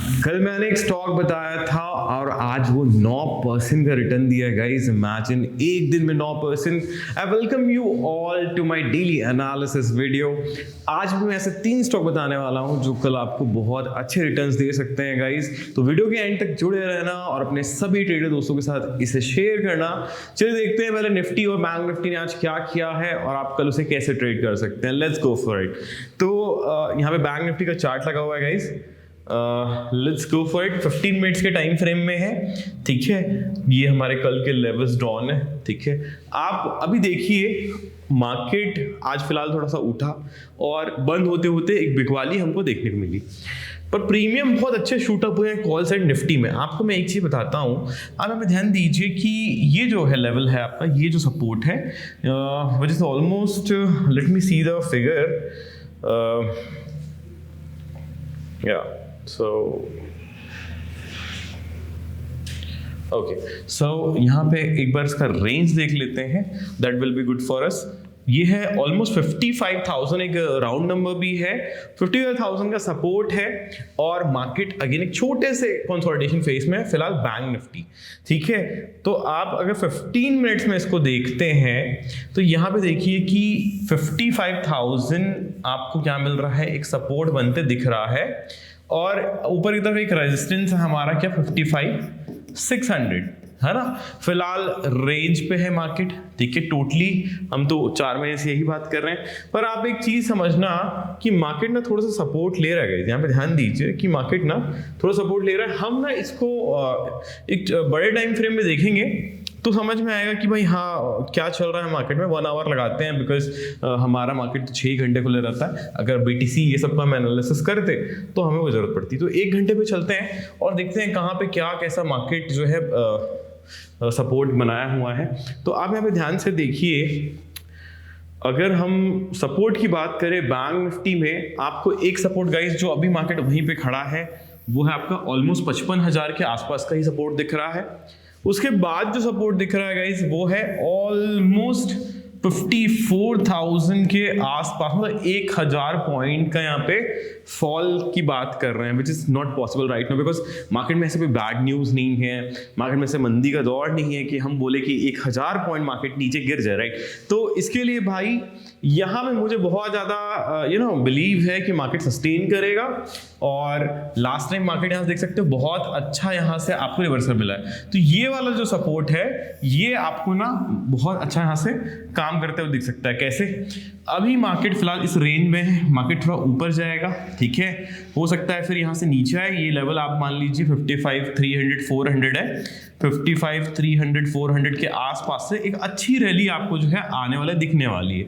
कल मैंने एक स्टॉक बताया था और आज वो 9% का रिटर्न दिया गाइस। इमेजिन एक दिन में 9%। I welcome you all to my daily analysis video. आज भी मैं ऐसे 3 स्टॉक बताने वाला हूं जो कल आपको बहुत अच्छे रिटर्न्स दे सकते हैं गाइस। तो वीडियो के एंड तक जुड़े रहना और अपने सभी ट्रेडर दोस्तों के साथ इसे शेयर करना। चलिए देखते हैं पहले निफ्टी और बैंक निफ्टी ने आज क्या किया है और आप कल उसे कैसे ट्रेड कर सकते हैं। Let's go for it. तो यहाँ पे बैंक निफ्टी का चार्ट लगा हुआ है guys. Let's go for it. 15 minutes के टाइम फ्रेम में है, ठीक है। ये हमारे कल के लेवल्स डाउन है, ठीक है। आप अभी देखिए मार्केट आज फिलहाल थोड़ा सा उठा और बंद होते होते एक बिकवाली हमको देखने को मिली, पर प्रीमियम बहुत अच्छे शूटअप हुए हैं कॉल साइड निफ्टी में। आपको मैं एक चीज बताता हूँ, आप यहाँ पे ध्यान दीजिए कि ये जो है लेवल है आपका, ये जो सपोर्ट है which is almost, let me see the figure, या सो यहाँ पे एक बार इसका रेंज देख लेते हैं, that will be good for us. ये है ऑलमोस्ट 55,000, एक राउंड नंबर भी है। 55,000 का सपोर्ट है और मार्केट अगेन एक छोटे से कंसोलिडेशन फेज में है फिलहाल बैंक निफ्टी, ठीक है। तो आप अगर 15 मिनट्स में इसको देखते हैं तो यहाँ पे देखिए कि 55,000 आपको क्या मिल रहा है, एक सपोर्ट बनते दिख रहा है और ऊपर की तरफ एक रेजिस्टेंस है हमारा, क्या 55,600 है ना। फिलहाल रेंज पे है मार्केट, ठीक है। टोटली हम तो 4 महीने से यही बात कर रहे हैं, पर आप एक चीज समझना कि मार्केट ना थोड़ा सा सपोर्ट ले रहा है। यहाँ पे ध्यान दीजिए कि मार्केट ना थोड़ा सपोर्ट ले रहा है। हम ना इसको एक बड़े टाइम फ्रेम में देखेंगे तो समझ में आएगा कि भाई हाँ क्या चल रहा है मार्केट में। 1 आवर लगाते हैं बिकॉज हमारा मार्केट 6 घंटे खुले रहता है। अगर बीटीसी ये सब का हम एनालिसिस करते तो हमें वो जरूरत पड़ती। तो 1 घंटे पे चलते हैं और देखते हैं कहाँ पे क्या कैसा मार्केट जो है सपोर्ट बनाया हुआ है। तो आप यहाँ पे ध्यान से देखिए, अगर हम सपोर्ट की बात करें बैंक निफ्टी में, आपको एक सपोर्ट गाइस जो अभी मार्केट वहीं पे खड़ा है वो है आपका ऑलमोस्ट 55,000 के आसपास का ही सपोर्ट दिख रहा है। उसके बाद जो सपोर्ट दिख रहा है गाइस वो है ऑलमोस्ट 54,000 के आसपास, मतलब 1,000 पॉइंट का यहाँ पे फॉल की बात कर रहे हैं, which is not possible right now because market में ऐसे कोई बैड न्यूज नहीं है, मार्केट में से मंदी का दौर नहीं है कि हम बोले कि 1,000 पॉइंट मार्केट नीचे गिर जाए, राइट। तो इसके लिए भाई यहाँ में मुझे बहुत ज्यादा बिलीव है कि मार्केट सस्टेन करेगा और लास्ट टाइम मार्केट यहाँ देख सकते हो बहुत अच्छा यहाँ से आपको रिवर्सल मिला है। तो ये वाला जो सपोर्ट है ये आपको ना बहुत अच्छा यहाँ से काम करते हुए दिख सकता है। कैसे? अभी मार्केट फिलहाल इस रेंज में है, मार्केट थोड़ा ऊपर जाएगा, ठीक है। हो सकता है फिर यहाँ से नीचे आए। ये लेवल आप मान लीजिए 55,300 400 है। 55,300 400 के आसपास से एक अच्छी रैली आपको जो है आने वाले दिखने वाली है,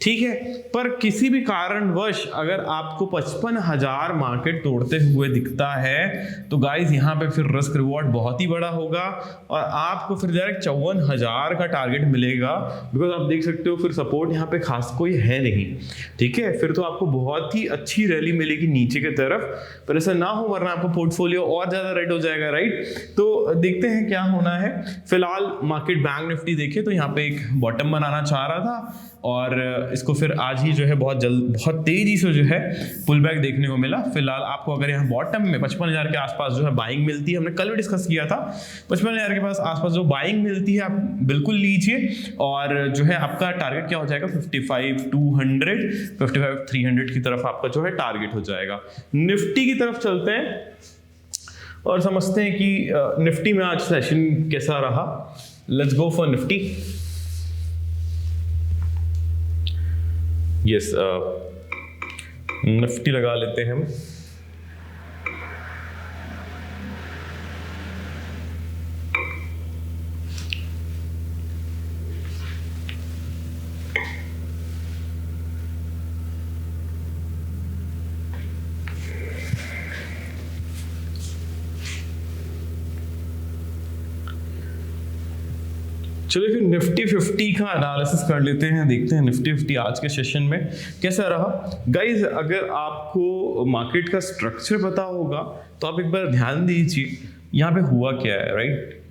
ठीक है। पर किसी भी कारणवश अगर आपको 55,000 मार्केट तोड़ते हुए दिखता है तो गाइस यहाँ पे फिर रिस्क रिवॉर्ड बहुत ही बड़ा होगा और आपको फिर डायरेक्ट 54,000 का टारगेट मिलेगा। बिकॉज आप देख सकते हो फिर सपोर्ट यहाँ पे खास कोई है नहीं, ठीक है। फिर तो आपको बहुत ही अच्छी रैली मिलेगी नीचे की तरफ, पर ऐसा ना हो वरना आपको पोर्टफोलियो और ज्यादा रेड हो जाएगा, राइट। तो देखते हैं क्या होना है। फिलहाल मार्केट बैंक निफ्टी देखे तो यहाँ पे एक बॉटम बनाना चाह रहा था और इसको फिर आज ही जो है बहुत तेजी से जो है पुल बैक देखने को मिला। फिलहाल आपको अगर यहाँ बॉटम में 55,000 के आसपास जो है बाइंग मिलती है, हमने कल भी डिस्कस किया था, 55,000 के पास आसपास जो बाइंग मिलती है आप बिल्कुल लीजिए और जो है आपका टारगेट क्या हो जाएगा 55,200 55,300 की तरफ आपका जो है टारगेट हो जाएगा। निफ्टी की तरफ चलते हैं और समझते हैं कि निफ्टी में आज सेशन कैसा रहा। Let's go for Nifty. Yes, Nifty लगा लेते हैं हम। चलिए फिर निफ्टी 50 का एनालिसिस कर लेते हैं, देखते हैं निफ्टी 50 आज के सेशन में कैसा रहा। गाइज अगर आपको मार्केट का स्ट्रक्चर पता होगा तो आप एक बार ध्यान दीजिए यहाँ पे हुआ क्या है, राइट।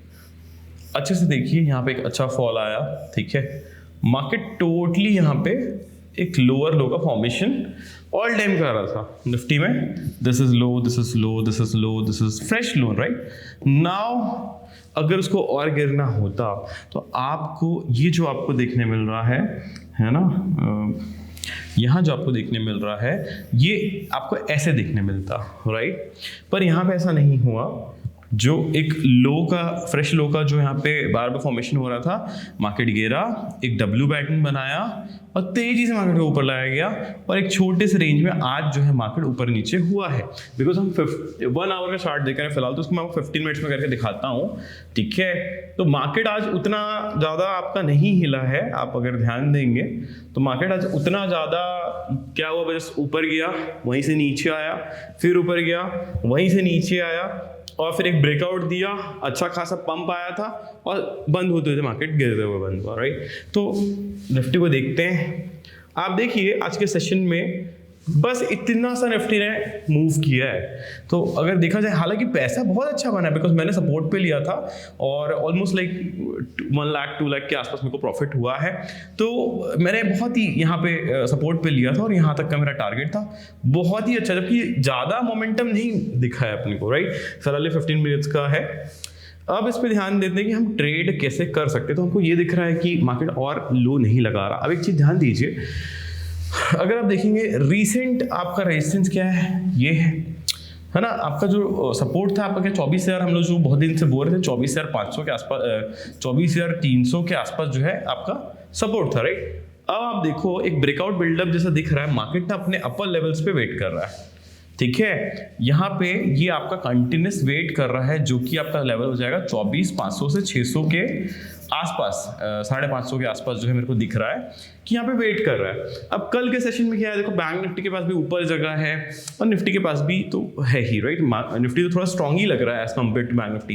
अच्छे से देखिए, यहाँ पे एक अच्छा फॉल आया, ठीक है। मार्केट टोटली यहाँ पे एक लोअर लो का फॉर्मेशन ऑल टाइम कर रहा था निफ्टी में। This is low, this is low, this is low, this is fresh low, right. Now अगर उसको और गिरना होता तो आपको ये जो आपको देखने मिल रहा है ना, यहाँ जो आपको देखने मिल रहा है ये आपको ऐसे देखने मिलता, राइट। पर यहाँ पे ऐसा नहीं हुआ। जो एक लो का, फ्रेश लो का जो यहाँ पे बार बार फॉर्मेशन हो रहा था, मार्केट गिरा, एक डब्ल्यू पैटर्न बनाया और तेजी से मार्केट को ऊपर लाया गया और एक छोटे से रेंज में आज जो है मार्केट ऊपर नीचे हुआ है। बिकॉज हम 1 आवर का चार्ट देख रहे हैं फिलहाल, तो उसको मैं आपको 15 मिनट्स में करके दिखाता हूँ, ठीक है। तो मार्केट आज उतना ज़्यादा आपका नहीं हिला है, आप अगर ध्यान देंगे तो मार्केट आज उतना ज़्यादा क्या हुआ, बस ऊपर गया, वहीं से नीचे आया, फिर ऊपर गया, वहीं से नीचे आया और फिर एक ब्रेकआउट दिया, अच्छा खासा पंप आया था और बंद होते हुए मार्केट गिरते हुए बंद हुआ, राइट। तो निफ्टी को देखते हैं। आप देखिए आज के सेशन में बस इतना सा निफ्टी ने मूव किया है। तो अगर देखा जाए, हालांकि पैसा बहुत अच्छा बना है, बिकॉज मैंने सपोर्ट पे लिया था और ऑलमोस्ट लाइक 1 लाख 2 लाख के आसपास मेरे को प्रॉफिट हुआ है। तो मैंने बहुत ही यहाँ पे सपोर्ट पे लिया था और यहाँ तक का मेरा टारगेट था, बहुत ही अच्छा, जबकि ज़्यादा मोमेंटम नहीं दिखा है अपने को, राइट। फिलहाल 15 मिनट्स का है। अब इस पे ध्यान देते हैं कि हम ट्रेड कैसे कर सकते हैं। तो हमको ये दिख रहा है कि मार्केट और लो नहीं लगा रहा। अब एक चीज़ ध्यान दीजिए, अगर आप देखेंगे रीसेंट आपका रेजिस्टेंस क्या है, ये है ना, आपका जो सपोर्ट था आपका क्या 24,000, हम लोग जो बहुत दिन से बोल रहे थे 24,500 के आसपास, 24,300 के आसपास जो है आपका सपोर्ट था, राइट। अब आप देखो एक ब्रेकआउट बिल्डअप जैसा दिख रहा है, मार्केट अपने अपर लेवल्स पे वेट कर रहा है, ठीक है। यहाँ पे ये आपका कंटिन्यूस वेट कर रहा है, जो कि आपका लेवल हो जाएगा 24,500 से 600 के आसपास, 550 के आसपास जो है मेरे को दिख रहा है कि यहाँ पे वेट कर रहा है। अब कल के सेशन में क्या है, देखो बैंक निफ्टी के पास भी ऊपर जगह है और निफ्टी के पास भी तो है ही, राइट। निफ्टी तो थोड़ा स्ट्रांग ही लग रहा है as compared to bank Nifty.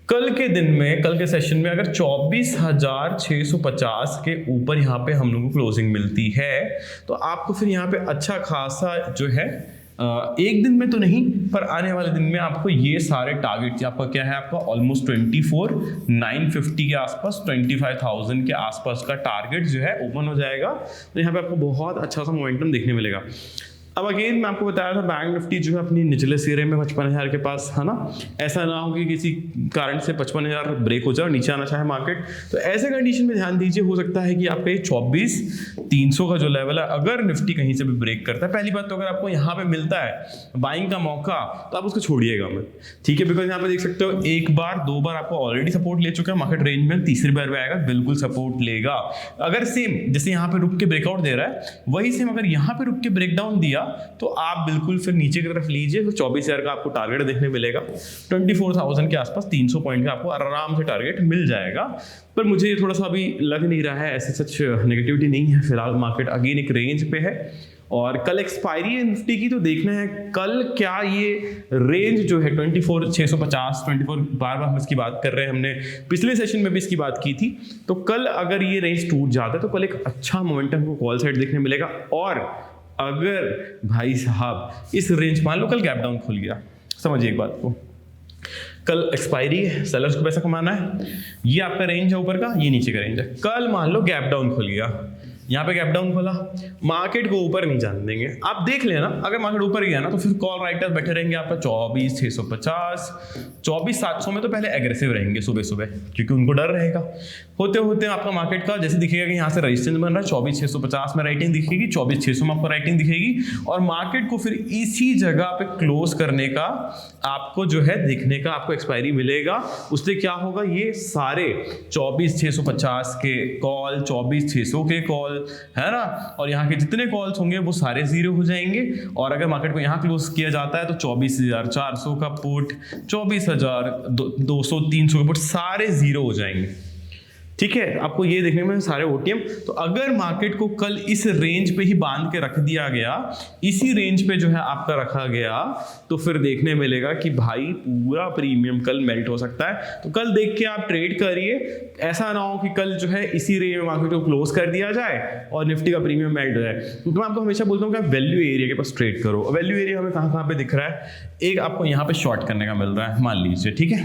कल के दिन में, कल के सेशन में अगर 24,650 के ऊपर यहाँ पे हम लोगों को क्लोजिंग मिलती है तो आपको फिर यहाँ पे अच्छा खासा जो है एक दिन में तो नहीं पर आने वाले दिन में आपको ये सारे टारगेट, आपका क्या है, आपका ऑलमोस्ट 24,950 के आसपास, 25,000 के आसपास का टारगेट जो है ओपन हो जाएगा। तो यहाँ पे आपको बहुत अच्छा सा मोमेंटम देखने मिलेगा। अब अगेन मैं आपको बताया था बैंक निफ्टी जो है अपनी निचले सिरे में 55,000 के पास है ना, ऐसा ना हो कि किसी कारण से 55,000 ब्रेक हो जाए और नीचे आना चाहे मार्केट। तो ऐसे कंडीशन में ध्यान दीजिए, हो सकता है कि आपके 24,300 का जो लेवल है अगर निफ्टी कहीं से भी ब्रेक करता है, पहली बात तो अगर आपको यहाँ पे मिलता है बाइंग का मौका तो आप उसको छोड़िएगा मत, ठीक है। बिकॉज यहाँ पे देख सकते हो 1 बार 2 बार आपको ऑलरेडी सपोर्ट ले चुका है मार्केट रेंज में, तीसरी बार भी आएगा बिल्कुल सपोर्ट लेगा। अगर सेम जैसे यहाँ पे रुक के ब्रेकआउट दे रहा है, वही सेम अगर यहाँ पे रुक के ब्रेकडाउन दिया तो आप बिल्कुल फिर नीचे की तरफ लीजिए, तो 24,000 का आपको टारगेट देखने मिलेगा, 24,000 के आसपास 300 पॉइंट का आपको आराम से टारगेट मिल जाएगा। पर मुझे ये थोड़ा सा अभी लग नहीं रहा है, ऐसे सच नेगेटिविटी नहीं है फिलहाल। मार्केट अगेन एक रेंज पे है और कल एक्सपायरी है निफ्टी की, तो देखना है कल क्या ये रेंज जो है 24,650, 24 बार बार हम इसकी बात कर रहे हैं, हमने पिछले सेशन में भी इसकी बात की थी। तो कल अगर ये रेंज टूट जाता है तो कल एक अच्छा मोमेंटम को कॉल साइड देखने मिलेगा। और अगर भाई साहब इस रेंज, मान लो कल गैप डाउन खुल गया, समझिए एक बात को, कल एक्सपायरी है, सेलर्स को पैसा कमाना है, ये आपका रेंज है ऊपर का, ये नीचे का रेंज है। कल मान लो गैप डाउन खुल गया, यहाँ पे गैप डाउन खोला, मार्केट को ऊपर नहीं जाने देंगे। आप देख लेना अगर मार्केट ऊपर गया ना तो फिर कॉल राइटर्स बैठे रहेंगे आपका 24,650, 24,700 में तो पहले एग्रेसिव रहेंगे सुबह सुबह, क्योंकि उनको डर रहेगा। होते होते आपका मार्केट का जैसे दिखेगा कि यहाँ से रेजिस्टेंस बन रहा है 24,650 में राइटिंग दिखेगी, 24,600 में आपको राइटिंग दिखेगी और मार्केट को फिर इसी जगह पे क्लोज करने का आपको जो है देखने का आपको एक्सपायरी मिलेगा। उससे क्या होगा, ये सारे 24,650 के कॉल, 24,600 के कॉल है ना, और यहाँ के जितने कॉल्स होंगे वो सारे जीरो हो जाएंगे। और अगर मार्केट को यहाँ क्लोज किया जाता है तो 24,400 का पुट, 24,200, 300 का पुट सारे जीरो हो जाएंगे, ठीक है। आपको ये देखने में सारे ओटीएम। तो अगर मार्केट को कल इस रेंज पे ही बांध के रख दिया गया, इसी रेंज पे जो है आपका रखा गया, तो फिर देखने मिलेगा कि भाई पूरा प्रीमियम कल मेल्ट हो सकता है। तो कल देख के आप ट्रेड करिए, ऐसा ना हो कि कल जो है इसी रेंज में मार्केट को क्लोज कर दिया जाए और निफ्टी का प्रीमियम मेल्ट हो जाए। क्योंकि मैं आपको हमेशा बोलता हूँ कि आप वैल्यू एरिया के पास ट्रेड करो। वैल्यू एरिया हमें कहाँ पे दिख रहा है, एक आपको यहाँ पे शॉर्ट करने का मिल रहा है मान लीजिए, ठीक है,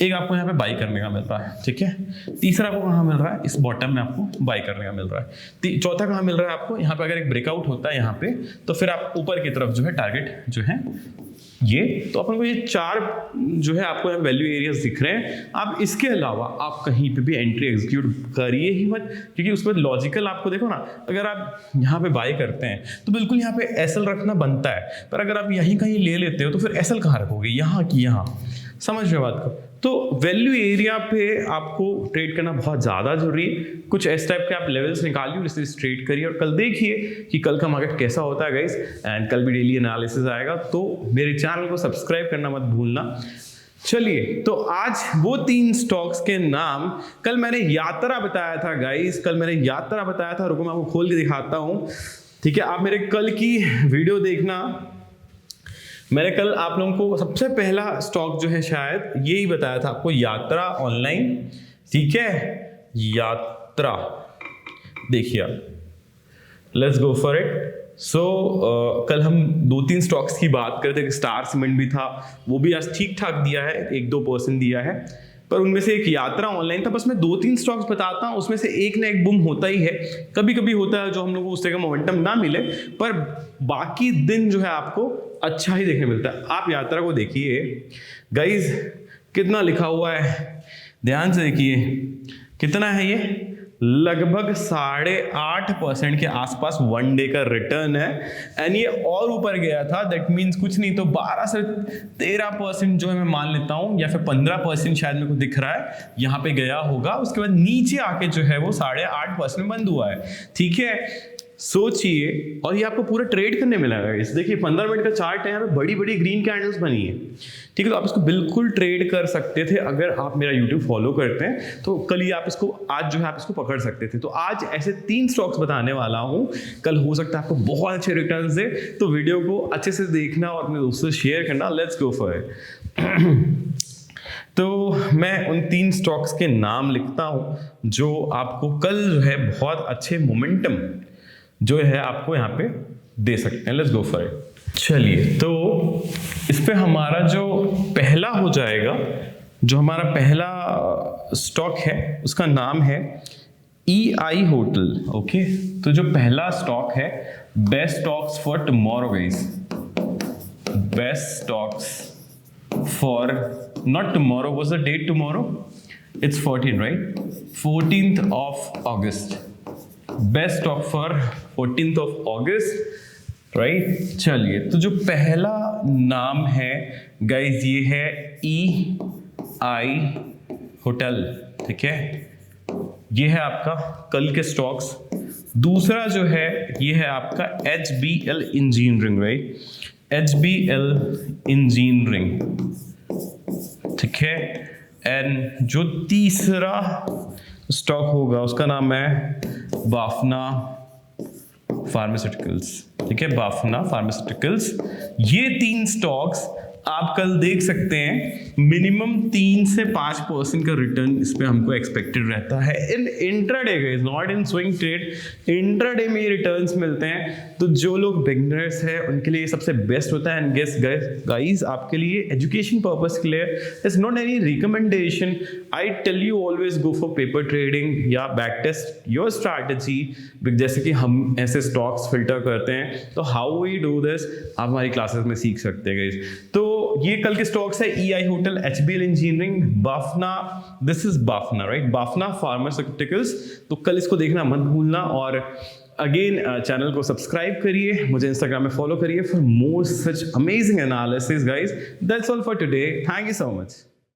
एक आपको यहाँ पे बाई करने का मिल रहा है, ठीक है, तीसरा तीसरा आपको कहाँ मिल रहा है, इस बॉटम में आपको बाय करने का मिल रहा है। चौथा कहाँ मिल रहा है आपको, यहाँ पे अगर एक ब्रेकआउट होता है यहाँ पे, तो फिर आप ऊपर की तरफ जो है टारगेट जो है ये, तो अपन को ये 4 जो है आपको वैल्यू एरियाज दिख रहे हैं। अब इसके अलावा आप कहीं पे भी एंट्री एग्जीक्यूट करिए ही मत, क्योंकि उसमें लॉजिकल आपको देखो ना, अगर आप यहाँ पे बाय करते हैं तो बिल्कुल यहाँ पे एसएल रखना बनता है, पर अगर आप यहीं कहीं ले लेते हो तो फिर एसएल कहाँ रखोगे, यहाँ की यहाँ, समझ रहे हो बात को। तो वैल्यू एरिया पे आपको ट्रेड करना बहुत ज़्यादा जरूरी है। कुछ इस टाइप के आप लेवल्स निकालिए और इससे ट्रेड करिए, और कल देखिए कि कल का मार्केट कैसा होता है गाइस, एंड कल भी डेली एनालिसिस आएगा, तो मेरे चैनल को सब्सक्राइब करना मत भूलना। चलिए, तो आज वो 3 स्टॉक्स के नाम, कल मैंने यात्रा बताया था गाइस, कल मैंने यात्रा बताया था, रुको मैं आपको खोल के दिखाता हूँ, ठीक है। आप मेरे कल की वीडियो देखना, मैंने कल आप लोगों को सबसे पहला स्टॉक जो है शायद यही बताया था आपको, यात्रा ऑनलाइन, ठीक है, यात्रा। देखिए आप, लेट्स गो फॉर इट। सो कल हम 2-3 स्टॉक्स की बात कर रहे थे, स्टार सीमेंट भी था, वो भी आज ठीक ठाक दिया है, 1-2% दिया है, पर उनमें से एक यात्रा ऑनलाइन था। बस मैं 2-3 स्टॉक्स बताता हूँ, उसमें से एक ना एक बुम होता ही है, कभी कभी होता है जो हम लोग को उस तरह का मोमेंटम ना मिले, पर बाकी दिन जो है आपको अच्छा ही देखने मिलता है। आप यात्रा को देखिए गाइज, कितना लिखा हुआ है, ध्यान से देखिए, कितना है ये, लगभग 8.5% के आसपास 1 डे का रिटर्न है, एंड ये और ऊपर गया था, दैट मीन्स कुछ नहीं तो 12 से 13% जो है मैं मान लेता हूं, या फिर 15% शायद मेरे को दिख रहा है यहाँ पे गया होगा। उसके बाद नीचे आके जो है वो 8.5% में बंद हुआ है, ठीक है। सोचिए, और ये आपको पूरा ट्रेड करने मिलेगा। इस देखिए 15 मिनट का चार्ट है, यहाँ पे बड़ी बड़ी ग्रीन कैंडल्स बनी है, ठीक है। तो आप इसको बिल्कुल ट्रेड कर सकते थे अगर आप मेरा यूट्यूब फॉलो करते हैं, तो कल ही आप इसको, आज जो है आप इसको पकड़ सकते थे। तो आज ऐसे 3 स्टॉक्स बताने वाला हूँ, कल हो सकता है आपको बहुत अच्छे रिटर्न्स दे, तो वीडियो को अच्छे से देखना और अपने दोस्तों से शेयर करना। Let's go for it. तो मैं उन 3 स्टॉक्स के नाम लिखता हूँ जो आपको कल जो है बहुत अच्छे मोमेंटम जो है आपको यहाँ पे दे सकते हैं। Let's go for it. चलिए, तो इस पे हमारा जो पहला हो जाएगा, जो हमारा पहला स्टॉक है उसका नाम है EI होटल, ओके। तो जो पहला स्टॉक है, best stocks for tomorrow guys, best stocks for, not tomorrow, was the date tomorrow, it's 14 right, 14th of August, best stock for 14th of August, right. चलिए, तो जो पहला नाम है गाइज ये है EI होटल, ठीक है, ये है आपका कल के स्टॉक्स। दूसरा जो है ये है आपका HBL engineering, right, HBL engineering, ठीक है। एंड जो तीसरा स्टॉक होगा उसका नाम है बाफना फार्मास्यूटिकल्स, ठीक है, बाफना फार्मास्यूटिकल्स। ये 3 स्टॉक्स आप कल देख सकते हैं, मिनिमम 3 से 5% का रिटर्न इस पे हमको एक्सपेक्टेड रहता है in intraday guys, not in swing trade. Intraday में रिटर्न्स मिलते हैं, तो जो लोग बिगनर्स हैं उनके लिए सबसे बेस्ट होता है। एंड गेस गाइस, आपके लिए एजुकेशन पर्पस के लिए it's not any recommendation, I tell you always go for paper trading या बैक टेस्ट योर स्ट्रैटेजी, जैसे कि हम ऐसे स्टॉक्स फिल्टर करते हैं, तो हाउ वी डू दिस आप हमारी क्लासेस में सीख सकते हैं गाइस। तो ये कल के स्टॉक्स है EI hotel, HBL engineering, Bafna, this is Bafna right, Bafna pharmaceuticals. तो कल इसको देखना मत भूलना, और अगेन चैनल को सब्सक्राइब करिए, मुझे इंस्टाग्राम में फॉलो करिए for more such amazing analysis guys. That's all for today, thank you so much.